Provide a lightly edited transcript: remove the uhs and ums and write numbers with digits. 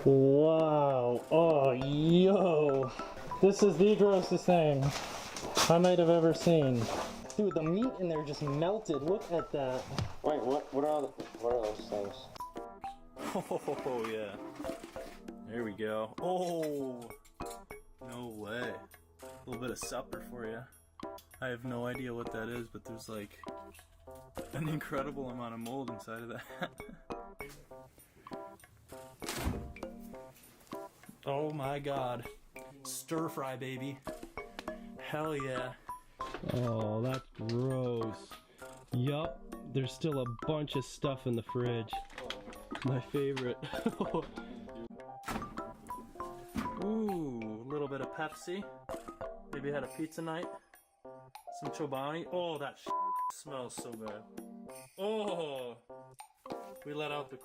Wow. Oh, yo. This is the grossest thing I might have ever seen. Dude, the meat in there just melted. Look at that. Wait, what are those things? Oh yeah. There we go. Oh, no way. A little bit of supper for you. I have no idea what that is, but there's like an incredible amount of mold inside of that. Oh my god. Stir fry, baby. Hell yeah. Oh, that's gross. Yup, there's still a bunch of stuff in the fridge. My favorite. Ooh, a little bit of Pepsi. Maybe had a pizza night. Some Chobani. Oh, that smells so good. Oh, we let out the crowd.